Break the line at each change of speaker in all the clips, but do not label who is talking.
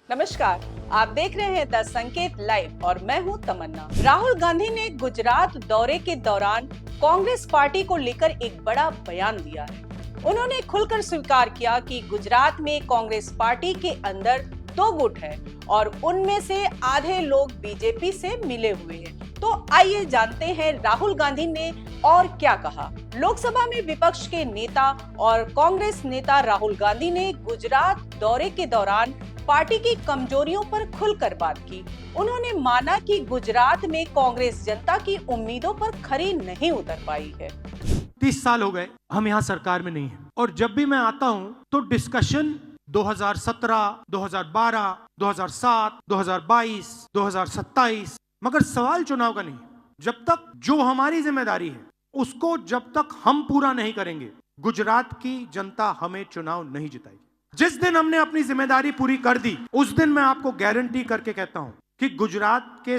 नमस्कार, आप देख रहे हैं द संकेत लाइव और मैं हूं तमन्ना। राहुल गांधी ने गुजरात दौरे के दौरान कांग्रेस पार्टी को लेकर एक बड़ा बयान दिया है। उन्होंने खुलकर स्वीकार किया कि गुजरात में कांग्रेस पार्टी के अंदर दो गुट है और उनमें से आधे लोग बीजेपी से मिले हुए हैं। तो आइए जानते हैं राहुल गांधी ने और क्या कहा। लोकसभा में विपक्ष के नेता और कांग्रेस नेता राहुल गांधी ने गुजरात दौरे के दौरान पार्टी की कमजोरियों पर खुलकर बात की। उन्होंने माना कि गुजरात में कांग्रेस जनता की उम्मीदों पर खरी नहीं उतर पाई है।
30 साल हो गए हम यहाँ सरकार में नहीं हैं और जब भी मैं आता हूँ तो डिस्कशन 2017, 2012, 2007, 2022, 2027, मगर सवाल चुनाव का नहीं है। जब तक जो हमारी जिम्मेदारी है उसको जब तक हम पूरा नहीं करेंगे, गुजरात की जनता हमें चुनाव नहीं जिताएगी। जिस दिन हमने अपनी जिम्मेदारी पूरी कर दी उस दिन मैं आपको गारंटी करके कहता हूं कि गुजरात के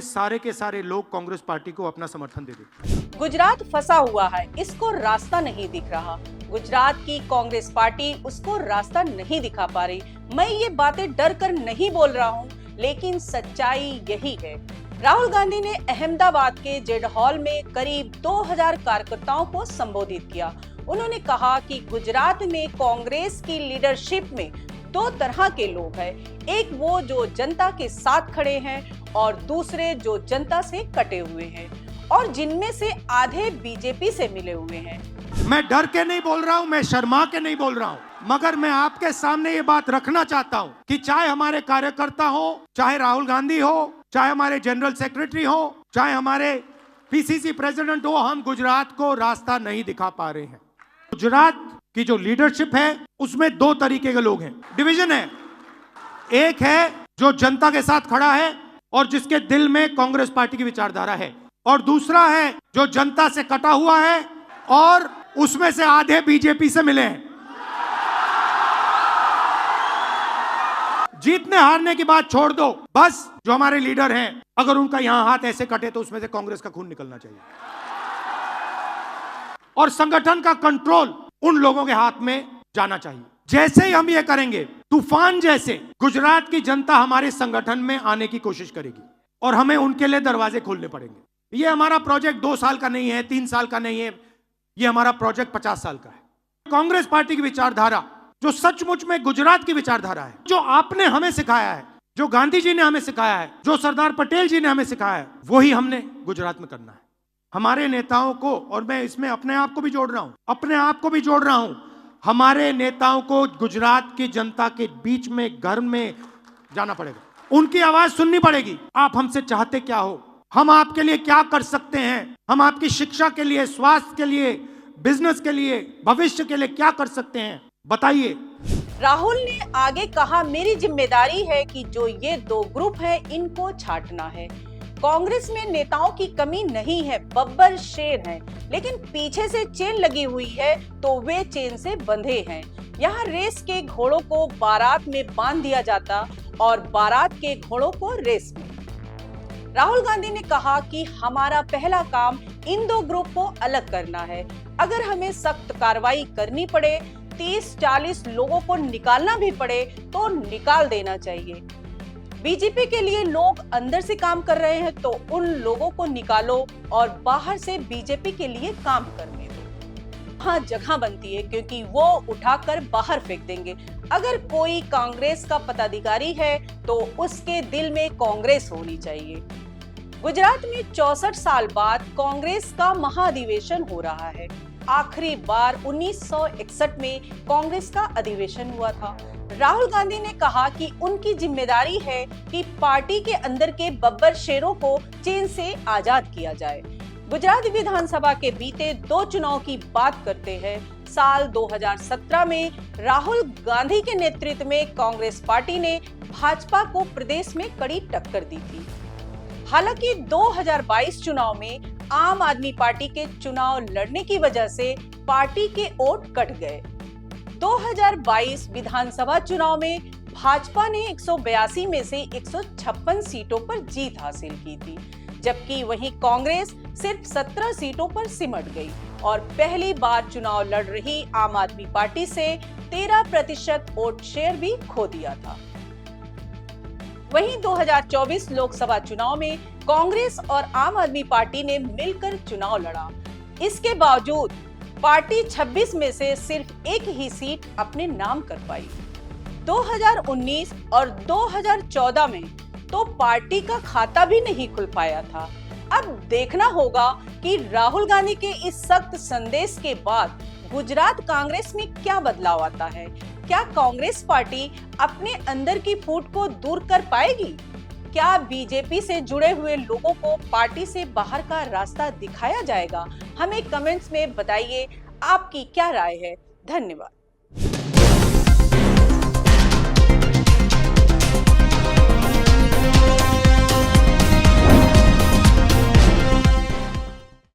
सारे लोग कांग्रेस पार्टी को अपना समर्थन दे देंगे।
गुजरात फंसा हुआ है, इसको रास्ता नहीं दिख रहा। गुजरात की कांग्रेस पार्टी उसको रास्ता नहीं दिखा पा रही। मैं ये बातें डर कर नहीं बोल रहा हूँ, लेकिन सच्चाई यही है। राहुल गांधी ने अहमदाबाद के जेड हॉल में करीब 2000 कार्यकर्ताओं को संबोधित किया। उन्होंने कहा कि गुजरात में कांग्रेस की लीडरशिप में दो तरह के लोग हैं, एक वो जो जनता के साथ खड़े हैं और दूसरे जो जनता से कटे हुए हैं और जिनमें से आधे बीजेपी से मिले हुए हैं।
मैं डर के नहीं बोल रहा हूं, मैं शर्मा के नहीं बोल रहा हूं, मगर मैं आपके सामने ये बात रखना चाहता हूं कि चाहे हमारे कार्यकर्ता हो, चाहे राहुल गांधी हो, चाहे हमारे जनरल सेक्रेटरी हो, चाहे हमारे पीसीसी प्रेसिडेंट हो, हम गुजरात को रास्ता नहीं दिखा पा रहे हैं। गुजरात की जो लीडरशिप है उसमें दो तरीके के लोग हैं, डिवीजन है। एक है जो जनता के साथ खड़ा है और जिसके दिल में कांग्रेस पार्टी की विचारधारा है, और दूसरा है जो जनता से कटा हुआ है और उसमें से आधे बीजेपी से मिले हैं। जीतने हारने की बात छोड़ दो, बस जो हमारे लीडर हैं अगर उनका यहां हाथ ऐसे कटे तो उसमें से कांग्रेस का खून निकलना चाहिए और संगठन का कंट्रोल उन लोगों के हाथ में जाना चाहिए। जैसे ही हम ये करेंगे, तूफान जैसे गुजरात की जनता हमारे संगठन में आने की कोशिश करेगी और हमें उनके लिए दरवाजे खोलने पड़ेंगे। ये हमारा प्रोजेक्ट 2 साल का नहीं है, 3 साल का नहीं है, ये हमारा प्रोजेक्ट 50 साल का है। कांग्रेस पार्टी की विचारधारा जो सचमुच में गुजरात की विचारधारा है, जो आपने हमें सिखाया है, जो गांधी जी ने हमें सिखाया है, जो सरदार पटेल जी ने हमें सिखाया है, वही हमने गुजरात में करना है। हमारे नेताओं को, और मैं इसमें अपने आप को भी जोड़ रहा हूं, हमारे नेताओं को गुजरात की जनता के बीच में, घर में जाना पड़ेगा, उनकी आवाज सुननी पड़ेगी। आप हमसे चाहते क्या हो, हम आपके लिए क्या कर सकते हैं, हम आपकी शिक्षा के लिए, स्वास्थ्य के लिए, बिजनेस के लिए, भविष्य के लिए क्या कर सकते हैं, बताइए।
राहुल ने आगे कहा, मेरी जिम्मेदारी है कि जो ये दो ग्रुप हैं इनको छांटना है। कांग्रेस में नेताओं की कमी नहीं है, बब्बर शेर हैं, लेकिन पीछे से चेन लगी हुई है तो वे चेन से बंधे हैं। यहाँ रेस के घोड़ों को बारात में बांध दिया जाता और बारात के घोड़ों को रेस में। राहुल गांधी ने कहा कि हमारा पहला काम इन दो ग्रुप को अलग करना है। अगर हमें सख्त कार्रवाई करनी पड़े, 30-40 लोगों को निकालना भी पड़े तो निकाल देना चाहिए। बीजेपी के लिए लोग अंदर से काम कर रहे हैं तो उन लोगों को निकालो और बाहर से बीजेपी के लिए काम करने दो। हाँ, जगह बनती है क्योंकि वो उठाकर बाहर फेंक देंगे। अगर कोई कांग्रेस का पदाधिकारी है तो उसके दिल में कांग्रेस होनी चाहिए। गुजरात में 64 साल बाद कांग्रेस का महाअधिवेशन हो रहा है। आखिरी बार 1961 में कांग्रेस का अधिवेशन हुआ था। राहुल गांधी ने कहा कि उनकी जिम्मेदारी है कि पार्टी के अंदर के बब्बर शेरों को चेन से आजाद किया जाए। गुजरात विधानसभा के बीते 2 चुनाव की बात करते हैं। साल 2017 में राहुल गांधी के नेतृत्व में कांग्रेस पार्टी ने भाजपा को प्रदेश में कड़ी टक्कर दी थी। हालांकि 2022 चुनाव में आम आदमी पार्टी के चुनाव लड़ने की वजह से पार्टी के वोट कट गए। 2022 विधानसभा चुनाव में भाजपा ने 182 में से 156 सीटों पर जीत हासिल की थी, जबकि वहीं कांग्रेस सिर्फ 17 सीटों पर सिमट गई और पहली बार चुनाव लड़ रही आम आदमी पार्टी से 13% वोट शेयर भी खो दिया था। वहीं 2024 लोकसभा चुनाव में कांग्रेस और आम आदमी पार्टी ने मिलकर चुनाव लड़ा। इसके बावजूद पार्टी 26 में से सिर्फ एक ही सीट अपने नाम कर पाई। 2019 और 2014 में तो पार्टी का खाता भी नहीं खुल पाया था। अब देखना होगा कि राहुल गांधी के इस सख्त संदेश के बाद गुजरात कांग्रेस में क्या बदलाव आता है। क्या कांग्रेस पार्टी अपने अंदर की फूट को दूर कर पाएगी? क्या बीजेपी से जुड़े हुए लोगों को पार्टी से बाहर का रास्ता दिखाया जाएगा? हमें कमेंट्स में बताइए, आपकी क्या राय है। धन्यवाद।